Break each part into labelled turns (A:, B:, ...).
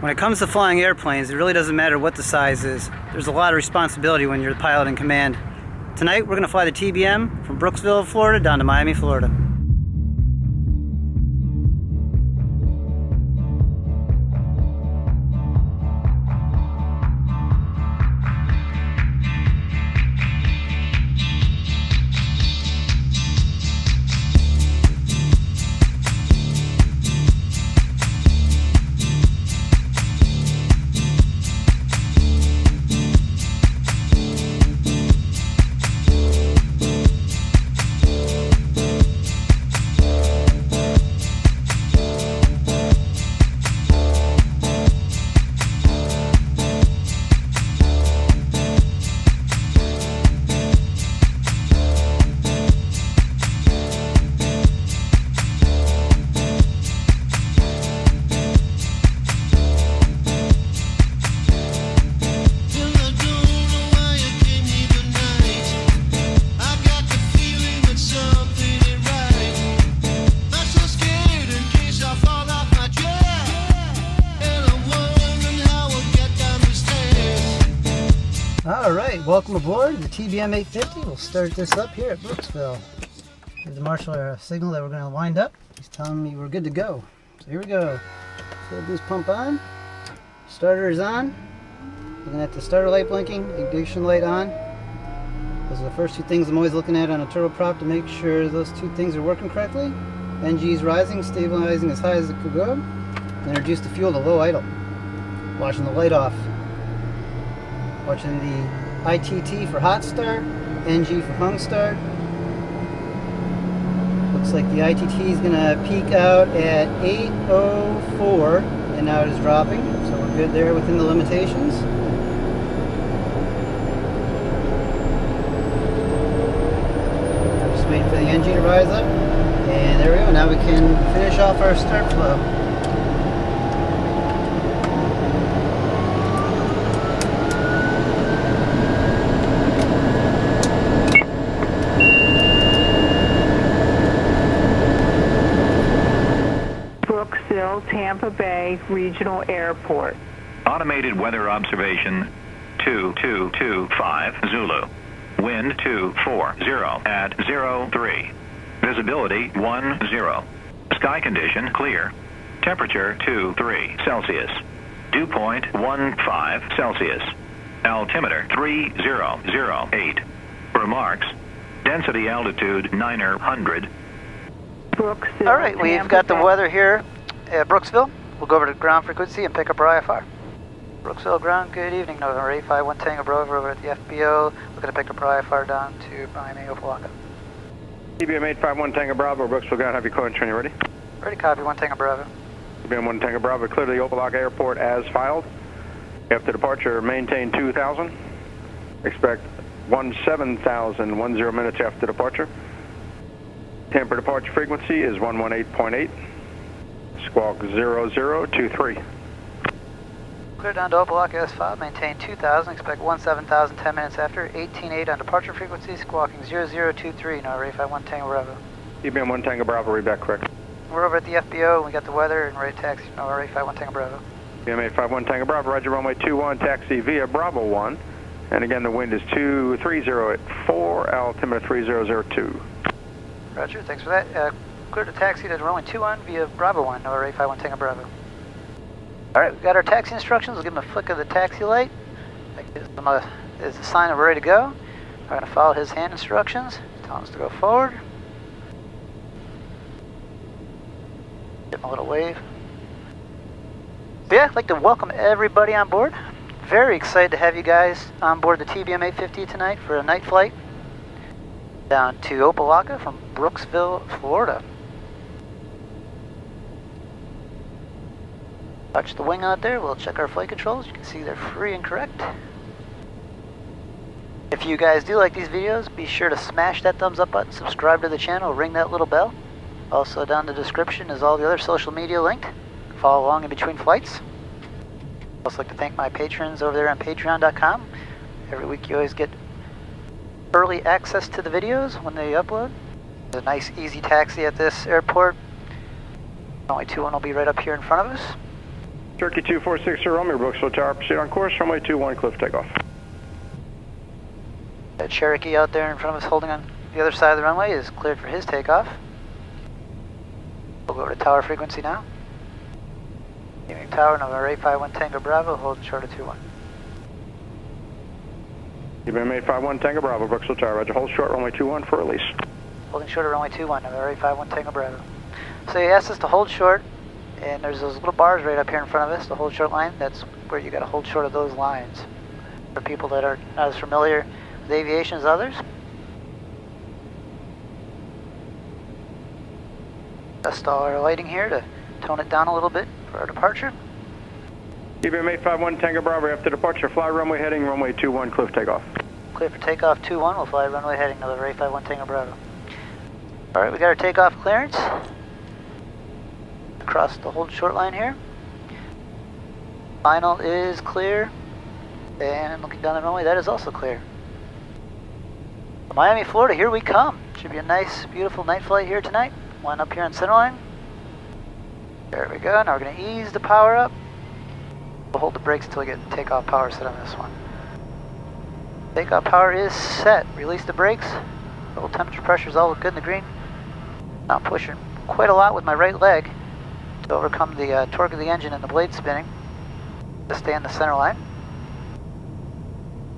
A: When it comes to flying airplanes, it really doesn't matter what the size is. There's a lot of responsibility when you're the pilot in command. Tonight, we're going to fly the TBM from Brooksville, Florida down to Miami, Florida. Alright, welcome aboard the TBM 850. We'll start this up here at Brooksville. Give the marshal a signal that we're going to wind up. He's telling me we're good to go. So here we go. Fuel boost pump on. Starter is on. Looking at the starter light blinking. Ignition light on. Those are the first two things I'm always looking at on a turboprop to make sure those two things are working correctly. NG is rising, stabilizing as high as it could go. Then reduce the fuel to low idle. Watching the light off. Watching the ITT for hot start, NG for hung start. Looks like the ITT is going to peak out at 8:04 and now it is dropping, so we're good there within the limitations. Just waiting for the NG to rise up, and there we go. Now we can finish off our start flow.
B: Tampa Bay Regional Airport.
C: Automated weather observation 2225 Zulu. Wind 240 at 03. Visibility 10. Sky condition clear. Temperature 23 Celsius. Dew point 15 Celsius. Altimeter 3008. Remarks. Density altitude 900.
B: Brooksville.
A: All right, we've got the weather here at Brooksville. We'll go over to ground frequency and pick up our IFR. Brooksville ground, good evening. November 851 Tango Bravo over at the FBO. Looking to pick up our IFR down to Miami, Opelika.
D: TBM 851 Tango Bravo, Brooksville ground, have your code and training ready?
A: Ready, copy, 1 Tango Bravo.
D: TBM 1 Tango Bravo, clear to the Opelika Airport as filed. After departure, maintain 2000. Expect 17,010 minutes after departure. Tampa departure frequency is 118.8. Squawk 0023.
A: Clear down to Opelika S5, maintain 2000, expect 17,000 10 minutes after, 18.8 on departure frequency, squawking 0023, November 851 Tango Bravo.
D: TBM 1 Tango Bravo, read back correct.
A: We're over at the FBO, we got the weather and ready to taxi, November 851 Tango Bravo.
D: TBM 851 Tango Bravo, roger runway 21, taxi via Bravo 1. And again, the wind is 230 at 4, altimeter 3002.
A: Roger, thanks for that. Clear to taxi to runway 21 via Bravo 1, November 851 Tango Bravo. Alright, we've got our taxi instructions. We'll give them a flick of the taxi light. That gives them is a sign of ready to go. We're going to follow his hand instructions. Telling us to go forward. Give him a little wave. But yeah, I'd like to welcome everybody on board. Very excited to have you guys on board the TBM 850 tonight for a night flight down to Opelika from Brooksville, Florida. Watch the wing out there. We'll check our flight controls. You can see they're free and correct. If you guys do like these videos, be sure to smash that thumbs up button, subscribe to the channel, ring that little bell. Also down in the description is all the other social media linked. Follow along in between flights. I'd also like to thank my patrons over there on patreon.com. Every week you always get early access to the videos when they upload. There's a nice easy taxi at this airport. Only 21 will be right up here in front of us.
D: Turkey 2460 Romeo, Brooksville Tower, proceed on course, runway 21, cliff takeoff.
A: That Cherokee out there in front of us holding on the other side of the runway is cleared for his takeoff. We'll go over to tower frequency now. Evening tower, November 851 Tango Bravo, hold short of 21.
D: You've been made 51 Tango Bravo, Brooksville Tower, roger, hold short, runway 21 for release.
A: Holding short of runway 21, November 851 Tango Bravo. So he asked us to hold short, and there's those little bars right up here in front of us, the hold short line. That's where you got to hold short of those lines. For people that are not as familiar with aviation as others. Adjust all our lighting here to tone it down a little bit for our departure.
D: You've been made 51 Tango Bravo, after departure, fly runway heading, runway 21, cliff takeoff.
A: Clear for takeoff 21, we'll fly runway heading November 851 Tango Bravo. Alright, we got our takeoff clearance. Across the hold short line here. Final is clear. And looking down the runway, that is also clear. Miami, Florida, here we come. Should be a nice, beautiful night flight here tonight. Line up here on centerline. There we go. Now we're going to ease the power up. We'll hold the brakes until we get takeoff power set on this one. Takeoff power is set. Release the brakes. Roll temperature pressure is all good in the green. Now I'm pushing quite a lot with my right leg to overcome the torque of the engine and the blade spinning to stay in the center line.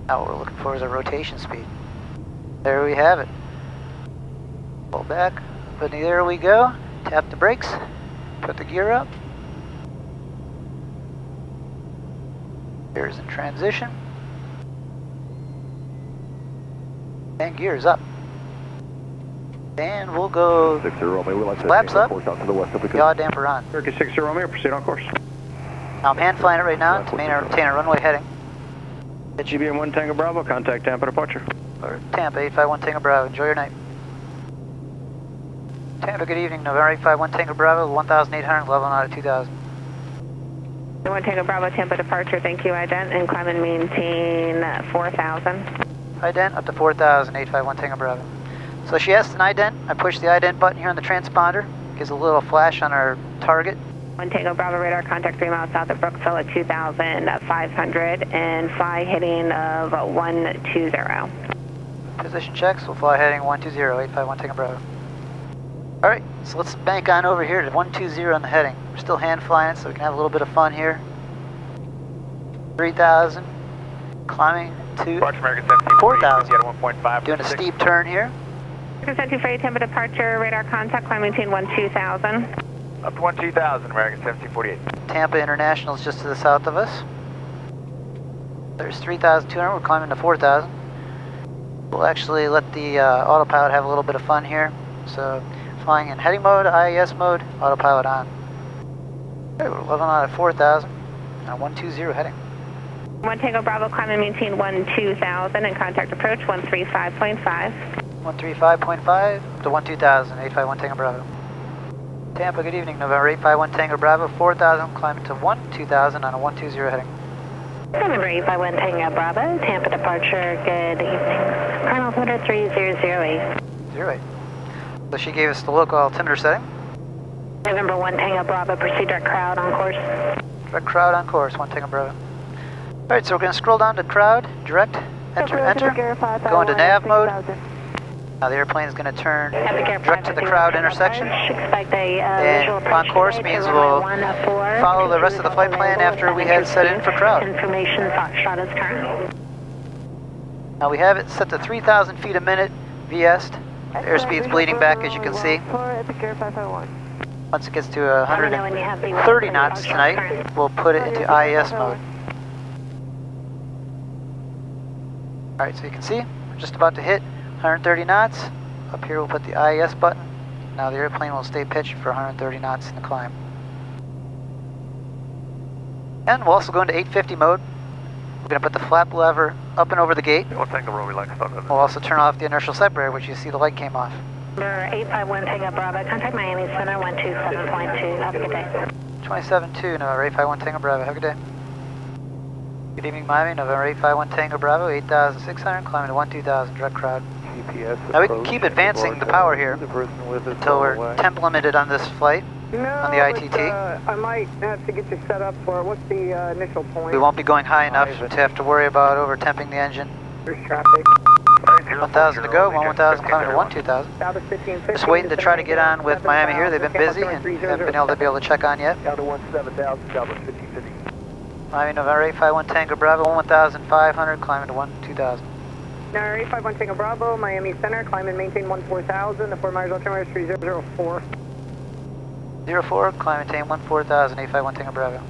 A: Now what we're looking for is a rotation speed. There we have it. Pull back, but there we go. Tap the brakes, put the gear up. Gears in transition. And gears up. And we'll go flaps up, yaw damper on.
D: Turkey 60 Romeo, proceed on course.
A: Now I'm hand flying it right now to maintain a runway heading.
D: GBM 1 Tango Bravo, contact Tampa departure.
A: Or Tampa 851 Tango Bravo, enjoy your night. Tampa, good evening, November 851 Tango Bravo, 1,800, level out at 2,000.
B: 1 Tango Bravo, Tampa departure, thank you, ident, and climb and maintain 4,000.
A: Ident up to 4,000, 851 Tango Bravo. So she asked an ident. I push the ident button here on the transponder. Gives a little flash on our target.
B: 1 Tango Bravo, radar contact 3 miles south of Brooksville at 2,500 and fly heading of 120.
A: Position checks, we'll fly heading 120, 851 Tango Bravo. Alright, so let's bank on over here to 120 on the heading. We're still hand flying it so we can have a little bit of fun here. 3,000, climbing to 4,000. Doing a steep turn here.
B: American 724 Tampa departure, radar contact, climb maintain 12,000.
E: Up to 12,000, American 1748.
A: Tampa International is just to the south of us. There's 3,200, we're climbing to 4,000. We'll actually let the autopilot have a little bit of fun here. So, flying in heading mode, IAS mode, autopilot on. Okay, we're leveling out at 4,000. Now 120 heading.
B: 1 Tango Bravo, climb and maintain 12,000 and contact approach 135.5.
A: 135.5 up to 12,000, 851 Tango Bravo. Tampa, good evening, November 851 Tango Bravo, 4,000, climbing to 12,000 on a 120 heading.
F: November 851 Tango Bravo, Tampa departure, good evening. Colonel altimeter 3008.
A: 08. So she gave us the local altimeter setting.
F: November 1 Tango Bravo, proceed direct crowd on course.
A: Direct crowd on course, 1 Tango Bravo. Alright, so we're going to scroll down to crowd, direct, enter, go into nav mode. Now the airplane is going to turn direct to the crowd intersection. And on course means we'll follow the rest of the flight plan after we had set in for crowd.
F: Information shot is current.
A: Now we have it set to 3,000 feet a minute, VS'd. Airspeed's bleeding back, as you can see. Once it gets to 130 knots tonight, we'll put it into IAS mode. Alright, so you can see, we're just about to hit 130 knots. Up here we'll put the IAS button. Now the airplane will stay pitched for 130 knots in the climb. And we'll also go into 850 mode. We're going to put the flap lever up and over the gate.
E: We'll take a roll, relax.
A: We'll also turn off the inertial separator, which you see the light came off.
F: Number 851 Tango Bravo, contact Miami Center 127.2. Have a good day.
A: 27.2, November 851 Tango Bravo. Have a good day. Good evening, Miami. November 851 Tango Bravo, 8,600, climbing to 12,000, direct crowd. Now we can keep advancing the power here until we're temp limited on this flight. on the ITT.
G: I might have to get you set up for it. What's the initial point?
A: We won't be going high enough to have to worry about over-temping the engine.
G: There's traffic.
A: 1,000 to go, 1,000 climbing to 1,2,000.
G: South of 1550.
A: Just waiting to try to get on with Miami here. They've been busy and haven't been able to check on yet.
E: Down to 17,000, down to 1550.
A: Miami November 851 Tango Bravo, 1,500 climbing to 2,000.
G: No, 851 Tango Bravo, Miami Center, climb and maintain 14,000. The Fort Myers altimeter is 3004.
A: 04, climb and maintain 14,000, 851 Tango Bravo.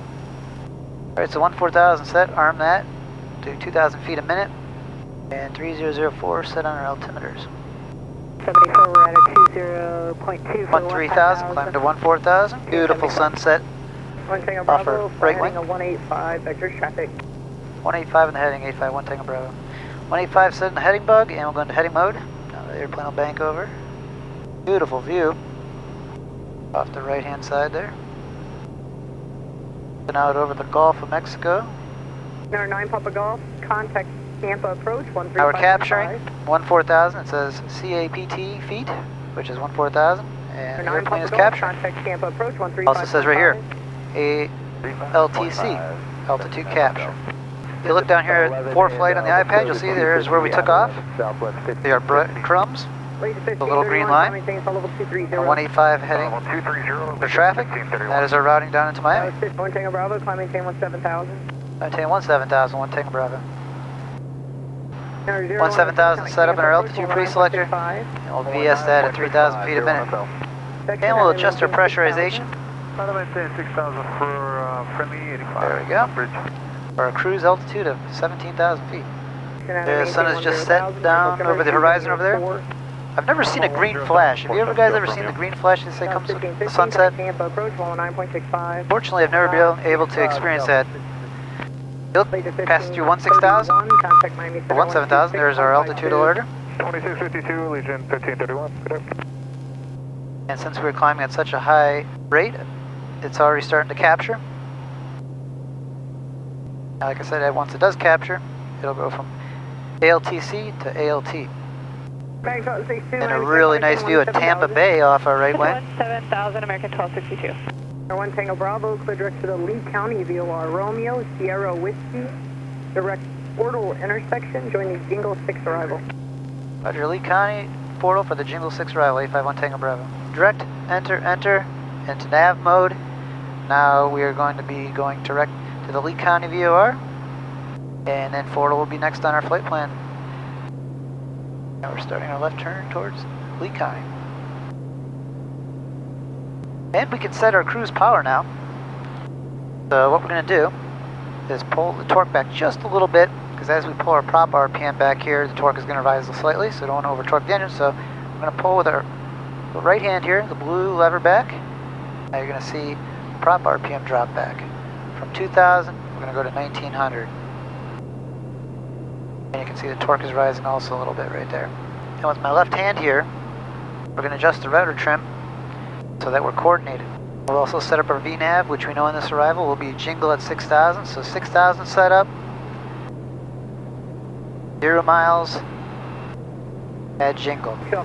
A: Alright, so 14,000 set, arm that, do 2,000 feet a minute, and 3004 set on our altimeters.
G: 74, we're at a 20.2 for
A: 13,000, climb to 14,000, beautiful sunset.
G: 1 Tango
A: Off
G: Bravo,
A: our right
G: heading
A: wing.
G: a 185, vector traffic.
A: 185 in the heading, 851 Tango Bravo. 185 set in the heading bug, and we'll go into heading mode. Now the airplane will bank over. Beautiful view. Off the right hand side there. Then out over the Gulf of Mexico.
G: Number 9 Papa Golf, contact Tampa approach, 135.
A: Now we're capturing 14,000, it says CAPT feet, which is 14,000, and the airplane is captured.
G: Contact Tampa approach, 135.
A: Also says right here, ALTC, altitude capture. If you look down here at ForeFlight on the iPad, you'll see there's where we took off. They are breadcrumbs, the little green line. 185 heading for traffic. That is our routing down into Miami.
G: 1 Tango Bravo, climb maintain 17,000.
A: Maintain 17,000, 1 Tango Bravo.
G: 17,000
A: set up in our altitude pre-selector, and we'll VS that at 3,000 feet a minute. And we'll adjust our pressurization.
E: 6,000 for friendly 85.
A: There we go. For our cruise altitude of 17,000 feet. The sun has just set down over the horizon over there. I've never seen a green flash. Have you ever guys ever seen the green flash as it comes with the sunset? Fortunately, I've never been able to experience that. Look, pass through 16,000, 17,000, there's our altitude alerter.
D: 2652, Legion 1531, good.
A: And since we're climbing at such a high rate, it's already starting to capture. Now, like I said, once it does capture, it'll go from ALTC to ALT. And a really nice view of Tampa Bay off our right wing.
B: 7,000, American 1262.
G: 1 Tango Bravo, clear direct to the Lee County VOR Romeo, Sierra Whiskey, direct portal intersection, join the Jingle 6 arrival.
A: Roger, Lee County portal for the Jingle 6 arrival, 851 Tango Bravo. Direct, enter into nav mode. Now we are going to be going direct to the Lee County VOR, and then portal will be next on our flight plan. Now we're starting our left turn towards Lee County. And we can set our cruise power now. So what we're going to do is pull the torque back just a little bit, because as we pull our prop RPM back here, the torque is going to rise slightly, so don't want to over torque the engine. So I'm going to pull with our right hand here, the blue lever back. Now you're going to see prop RPM drop back. From 2,000, we're going to go to 1,900. And you can see the torque is rising also a little bit right there. And with my left hand here, we're going to adjust the rudder trim so that we're coordinated. We'll also set up our VNAV, which we know in this arrival will be jingle at 6,000. So 6,000 set up, 0 miles, add jingle. So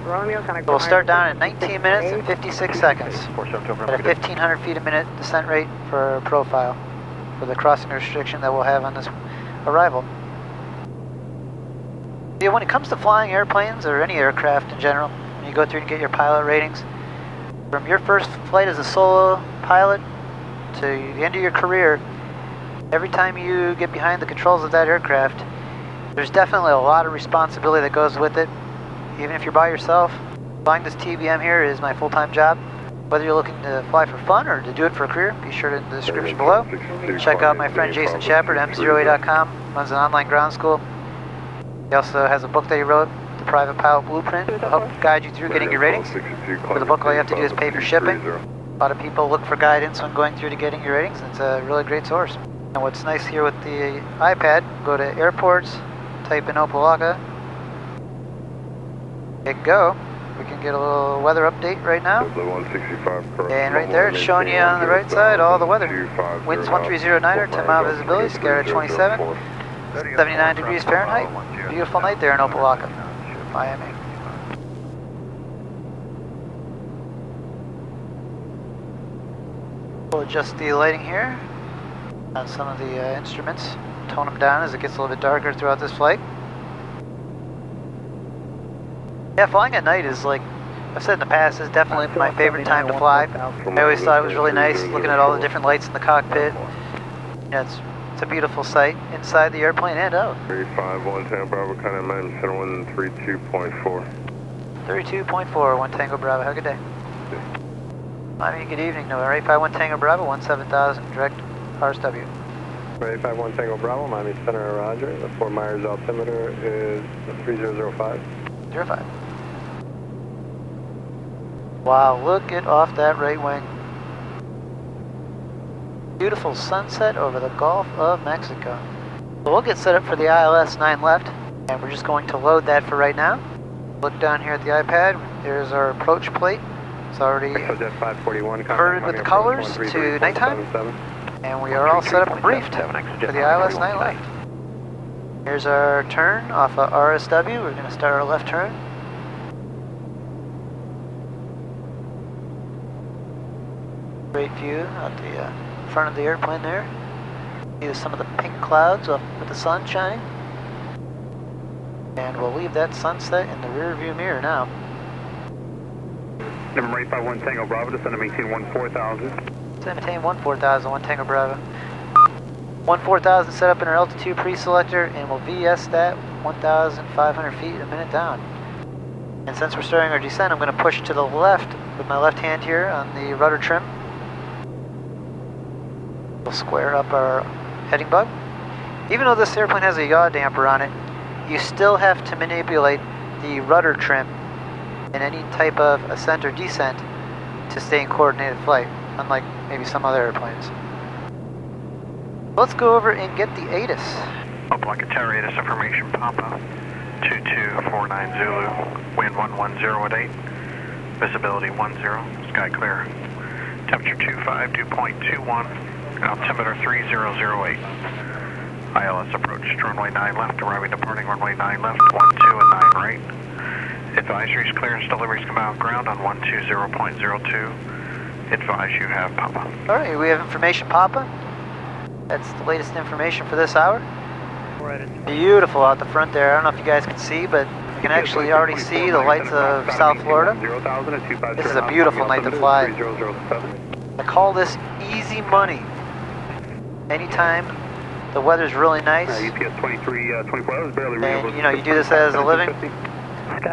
A: we'll start down at 19 minutes and 56 seconds at a 1,500 feet a minute descent rate for our profile for the crossing restriction that we'll have on this arrival. Yeah, when it comes to flying airplanes or any aircraft in general, when you go through and get your pilot ratings, from your first flight as a solo pilot to the end of your career, every time you get behind the controls of that aircraft, there's definitely a lot of responsibility that goes with it. Even if you're by yourself, flying this TBM here is my full-time job. Whether you're looking to fly for fun or to do it for a career, be sure to in the description below. Check out my friend Jason Shepard, m08.com, runs an online ground school. He also has a book that he wrote, The Private Pilot Blueprint, to help guide you through getting your ratings. For the book, all you have to do is pay for shipping. A lot of people look for guidance when going through to getting your ratings. It's a really great source. And what's nice here with the iPad, go to airports, type in Opelika, hit go. We can get a little weather update right now. And right there, it's showing you on the right side all the weather. Winds 1309er, 10-mile visibility, scare at 27, 79 degrees Fahrenheit. Beautiful night there in Opelika, Miami. adjust the lighting here on some of the instruments, tone them down as it gets a little bit darker throughout this flight. Yeah, flying at night is, like I've said in the past, is definitely my favorite time to fly. I always thought it was really nice looking at all the different lights in the cockpit. Yeah, it's a beautiful sight inside the airplane and out.
D: 351 Tango Bravo, kind of man, 132.4.
A: 32.4, 1 Tango Bravo, have a good day. Miami, good evening, November 851 Tango Bravo, 17000, direct RSW.
D: 851 Tango Bravo, Miami Center, roger. The Fort Myers altimeter is 3005.
A: 05. Wow, look it off that right wing. Beautiful sunset over the Gulf of Mexico. So we'll get set up for the ILS 9 left, and we're just going to load that for right now. Look down here at the iPad, there's our approach plate. It's already converted with the colors to nighttime, and we are all set up and briefed for the ILS 9 left. Here's our turn off of RSW. We're going to start our left turn. Great view out the front of the airplane there. See some of the pink clouds with the sun shining. And we'll leave that sunset in the rear view mirror now.
D: November 851 Tango Bravo, descend to maintain 14,000.
A: Descend maintain 14,000, 1 Tango Bravo. 14,000 set up in our altitude pre-selector, and we'll VS that 1,500 feet a minute down. And since we're starting our descent, I'm going to push to the left with my left hand here on the rudder trim. We'll square up our heading bug. Even though this airplane has a yaw damper on it, you still have to manipulate the rudder trim in any type of ascent or descent to stay in coordinated flight, unlike maybe some other airplanes. Let's go over and get the ATIS.
C: Obligatory ATIS information, Papa. 2249 Zulu, wind 110 at 8, visibility 10, sky clear. Temperature 252.21, altimeter 3008. ILS approach, runway 9 left, arriving departing runway 9 left, 12 and 9 right. Advisories, clearance, deliveries come out ground on 120.02. Advise you have Papa.
A: Alright, we have information Papa. That's the latest information for this hour. Beautiful out the front there. I don't know if you guys can see, but you can actually already see the lights of South Florida. This is a beautiful night to fly. I call this easy money. Anytime the weather's really nice, and you know, you do this as a living,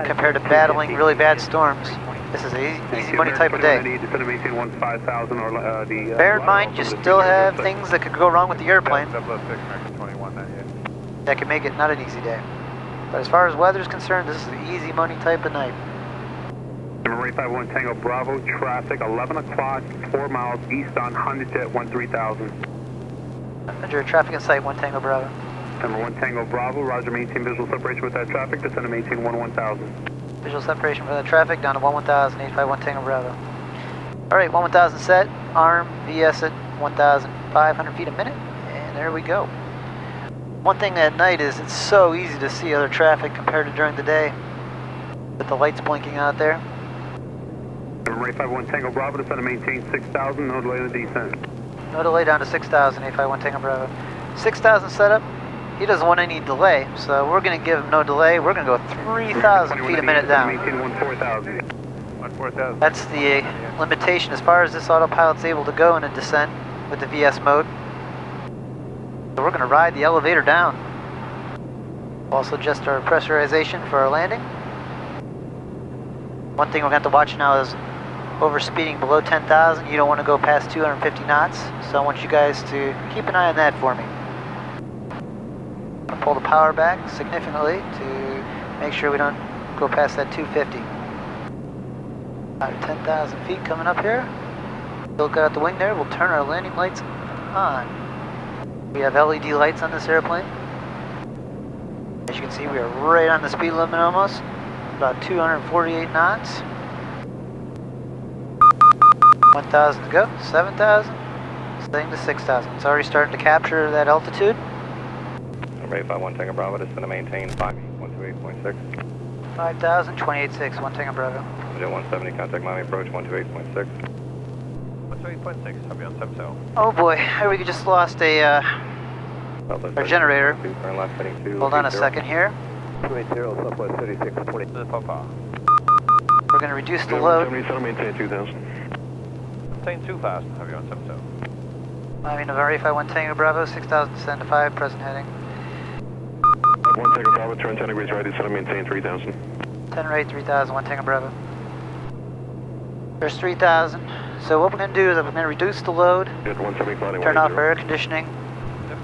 A: compared to battling really bad storms, this is an easy money type of day. Bear in mind, you still have things that could go wrong with the airplane that can make it not an easy day. But as far as weather is concerned, this is an easy money type of night.
D: Number 851 Tango Bravo, traffic 11 o'clock, 4 miles east on Honda 13,000.
A: Roger, traffic in sight, 1 Tango Bravo.
D: Number 1 Tango Bravo, roger, maintain visual separation with that traffic, descend to maintain 11,000.
A: Visual separation for that traffic, down to 11,000, 851 Tango Bravo. Alright, 11,000 set, arm, VS at 1,500 feet a minute, and there we go. One thing at night is it's so easy to see other traffic compared to during the day, with the lights blinking out there.
D: Number 851 Tango Bravo, descend to maintain 6,000, no delay in the descent.
A: No delay down to 6,000, 851 Tango Bravo. 6,000 setup. He doesn't want any delay, so we're going to give him no delay. We're going to go 3,000 feet a minute down. That's the limitation as far as this autopilot's able to go in a descent with the VS mode. So we're going to ride the elevator down. Also adjust our pressurization for our landing. One thing we're going to have to watch now is overspeeding below 10,000. You don't want to go past 250 knots, so I want you guys to keep an eye on that for me. I'll pull the power back significantly to make sure we don't go past that 250. About 10,000 feet coming up here. Look out the wing there. We'll turn our landing lights on. We have LED lights on this airplane. As you can see, we are right on the speed limit almost. About 248 knots. 1,000 to go. 7,000. Setting to 6,000. It's already starting to capture that altitude.
D: Number 851 Tango Bravo, descend to maintain 128.6.
A: 5,000, 28.6, 1 Tango Bravo.
D: 170, contact Miami approach 128.6.
E: 8.6, copy on 70.
A: Oh boy, we just lost our generator. Hold on a second here.
E: 280, Southwest 3620. This is Papa.
A: We're going to reduce the load.
D: Maintain 2,000.
E: Maintain 2,000, have you on 70.
A: I mean, November 851 Tango Bravo, 6,000 descend to 5, present heading.
D: 1 Tango Bravo, turn 10 degrees right, descend, maintain 3,000.
A: 10 rate, 3,000, 1 Tango Bravo. There's 3,000. So what we're going to do is we're going to reduce the load, turn off our air conditioning,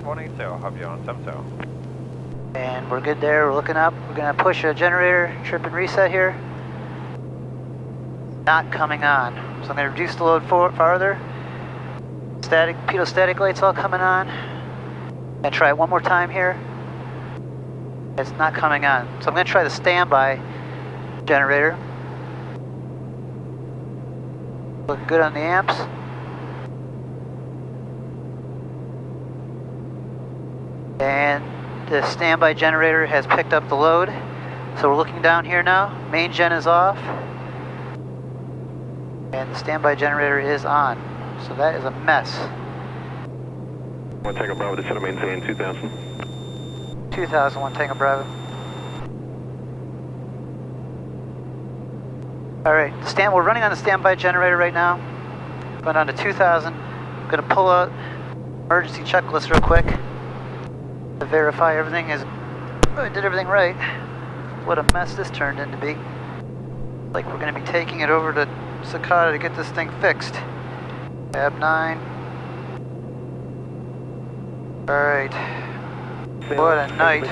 E: 180, have you on 70.
A: and we're good there. We're looking up. We're going to push a generator, trip and reset here. Not coming on. So I'm going to reduce the load farther. Static, pitot-static lights all coming on. And try it one more time here. It's not coming on. So I'm going to try the standby generator. Looking good on the amps. And the standby generator has picked up the load. So we're looking down here now. Main gen is off. And the standby generator is on. So that is a mess.
D: 1 Tango Bravo, descend, maintain 2,000.
A: 2001 Tango Bravo. Alright, we're running on the standby generator right now. Going down to 2,000. I'm going to pull out emergency checklist real quick to verify everything is. I did everything right. What a mess this turned into be. Like we're going to be taking it over to Sakata to get this thing fixed. Tab 9. Alright. What a night.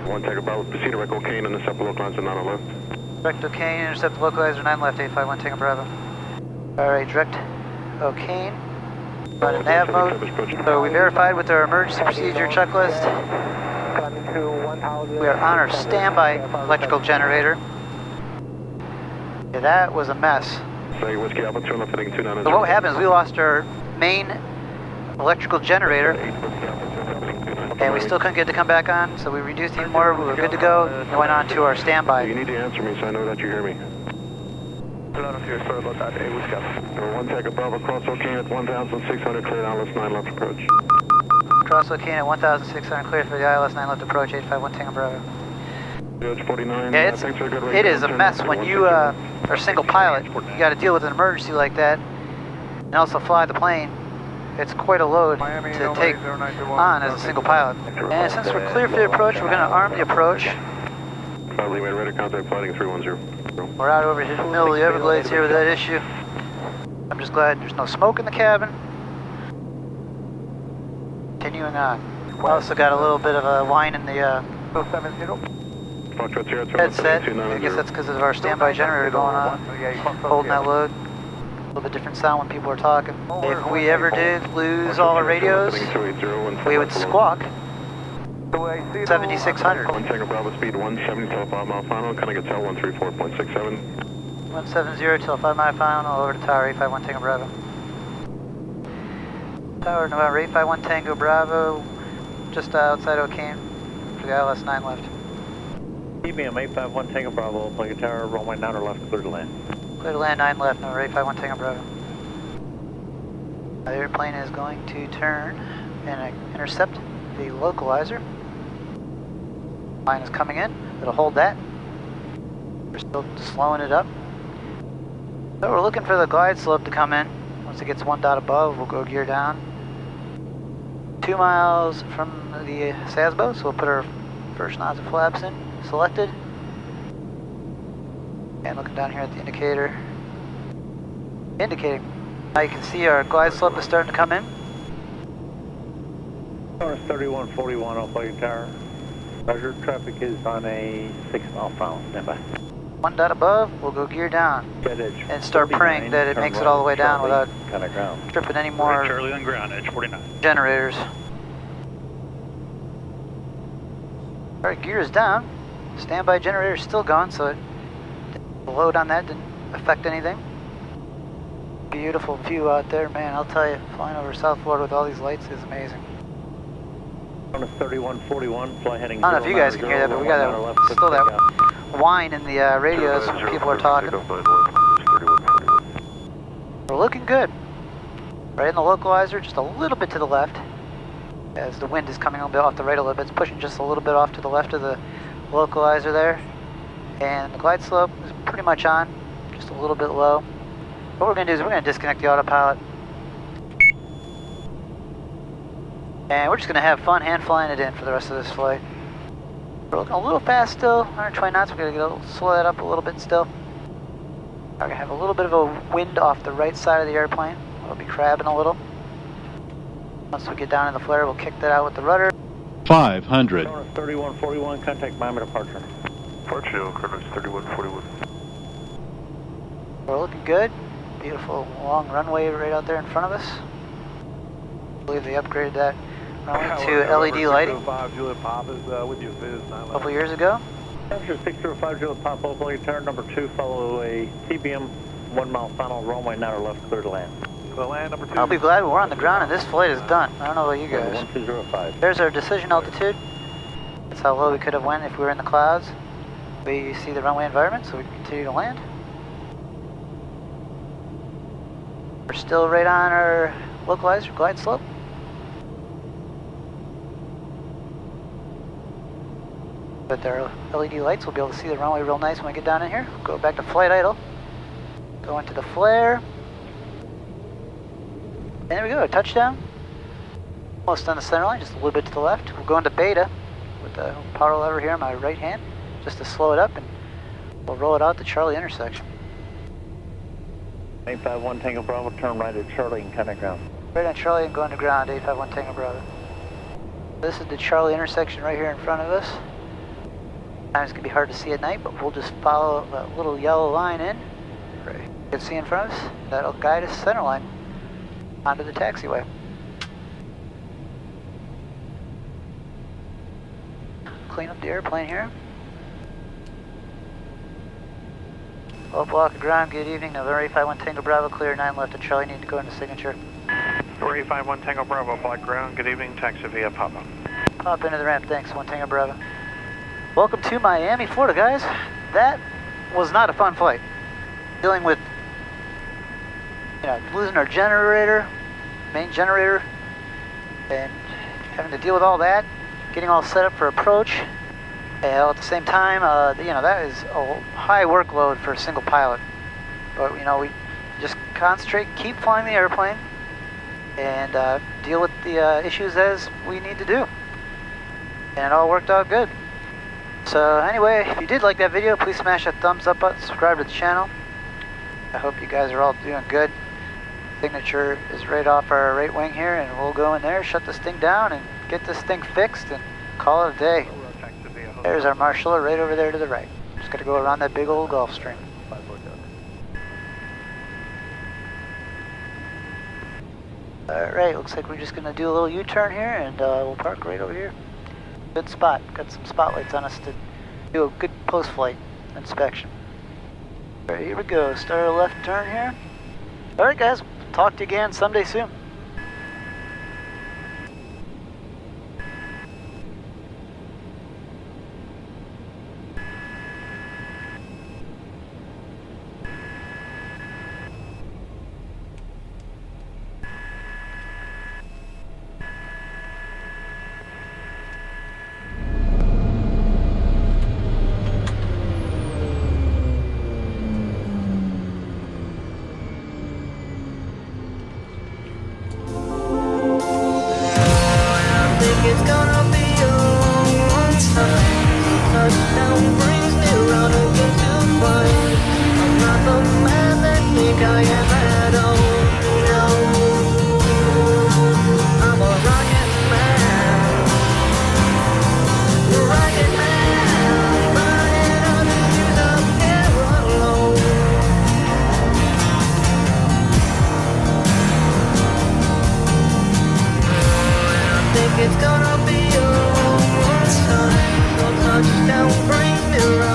D: 1 Tango Bravo, proceed to Echo Kane and intercept the localizer 9 on left.
A: Direct O'Kane, intercept the localizer 9 left, 851 Tango Bravo. Alright, direct O'Kane. On nav mode. So we verified with our emergency procedure checklist. We are on our standby electrical generator. Yeah, that was a mess. So what happened is we lost our main electrical generator. And we still couldn't get it to come back on, so we reduced even more. We were good to go. We went on to our standby.
D: You need to answer me so I know that you hear me.
E: Sorry about that. Hey, what's up?
D: 1 Tango Bravo, cross O'Kane at 1,600, clear ILS 9 left approach.
A: Cross O'Kane at 1,600, clear for the ILS 9 left approach, 851 Tango Bravo.
D: Judge 49.
A: Yeah, it is a mess when you are a single pilot. You got to deal with an emergency like that, and also fly the plane. It's quite a load to take on as a single pilot. And since we're clear for the approach, we're going to arm the approach.
D: Radar contact flighting 310.
A: We're out over here in the middle of the Everglades here with that issue. I'm just glad there's no smoke in the cabin. Continuing on. We also got a little bit of a whine in the headset. I guess that's because of our standby generator going on, holding that load. A little bit different sound when people are talking. If we ever did lose all our radios, we would squawk 7,600.
D: 1 Tango Bravo, speed 170 till 5 mile final, kind of get tell 134.67.
A: 170 till 5 mile final, over to Tower 851 Tango Bravo. Tower November 851 Tango Bravo, just outside O'Kane, for the ILS 9 left.
E: TBM 851 Tango Bravo, plug a tower, runway 9 or left, clear to land.
A: Clear to land 9 left, November 851 Tango Bravo. The airplane is going to turn and intercept the localizer. Line is coming in, it'll hold that. We're still slowing it up. So we're looking for the glide slope to come in. Once it gets 1 dot above, we'll go gear down. 2 miles from the SASBO, so we'll put our first nozzle flaps in, selected. And looking down here at the indicator. Indicating. Now you can see our glide slope is starting to come in.
E: 3141 off Lake Tower. Roger, traffic is on a 6 mile final. Stand by.
A: 1 dot above, we'll go gear down. And start praying that it makes it all the way down without tripping any more
C: Charlie on ground, edge 49.
A: generators. Alright, gear is down. Standby generator is still going, so the load on that didn't affect anything. Beautiful view out there, man. I'll tell you, flying over South Florida with all these lights is amazing.
E: 3141, fly heading.
A: I don't know if you guys can hear that, but we got still that whine in the radios when people are talking. We're looking good. Right in the localizer, just a little bit to the left. As the wind is coming a little bit off the right a little bit, it's pushing just a little bit off to the left of the localizer there. And the glide slope is pretty much on, just a little bit low. What we're going to do is we're going to disconnect the autopilot. And we're just going to have fun hand flying it in for the rest of this flight. We're looking a little fast still, 120 knots. We're going to slow that up a little bit still. We're going to have a little bit of a wind off the right side of the airplane. We'll be crabbing a little. Once we get down in the flare, we'll kick that out with the rudder.
E: 500. 3141, contact Miami departure.
C: Departure, Curtis 3141.
A: We're looking good. Beautiful long runway right out there in front of us. I believe they upgraded that runway to LED lighting a couple years ago.
E: Temperature 605, Juliet Pop, oblique turn number 2, follow a TBM 1 mile final runway, now or left, clear to land.
C: Land number 2.
A: I'll be glad when we're on the ground and this flight is done. I don't know about you guys.
E: 1205.
A: There's our decision altitude. That's how low we could have went if we were in the clouds. We see the runway environment, so we can continue to land. We're still right on our localizer glide slope. With our LED lights, we'll be able to see the runway real nice when we get down in here. Go back to flight idle. Go into the flare. And there we go, touchdown. Almost on the center line, just a little bit to the left. We'll go into beta with the power lever here on my right hand, just to slow it up, and we'll roll it out to Charlie intersection.
E: 851 Tango Bravo, turn right at Charlie and contact ground.
A: Right on Charlie and going to ground, 851 Tango Bravo. This is the Charlie intersection right here in front of us. Sometimes it can be hard to see at night, but we'll just follow that little yellow line in. Right. You can see in front of us, that'll guide us center line onto the taxiway. Clean up the airplane here. Low block of ground, good evening, November 851 Tango Bravo, clear 9 left at Charlie, need to go into signature.
C: November 851 Tango Bravo, black ground, good evening, taxi via Papa.
A: Hop into the ramp, thanks, 1 Tango Bravo. Welcome to Miami, Florida, guys. That was not a fun flight. Dealing with, losing our generator, main generator, and having to deal with all that, getting all set up for approach. And at the same time, that is a high workload for a single pilot. But, we just concentrate, keep flying the airplane, and deal with the issues as we need to do. And it all worked out good. So anyway, if you did like that video, please smash that thumbs up button, subscribe to the channel. I hope you guys are all doing good. Signature is right off our right wing here, and we'll go in there, shut this thing down, and get this thing fixed, and call it a day. There's our marshaller right over there to the right. Just got to go around that big old Gulf Stream. Alright, looks like we're just going to do a little U-turn here, and we'll park right over here. Good spot. Got some spotlights on us to do a good post-flight inspection. Alright, here we go. Start a left turn here. Alright guys, talk to you again someday soon.
H: It's gonna be a long time. Touchdown brings me round again to find I'm not the man that think I am at all. No, I'm a rocket man. Rocket man, burning under the air alone. I think it's gonna be a long time. No touchdown brings me round.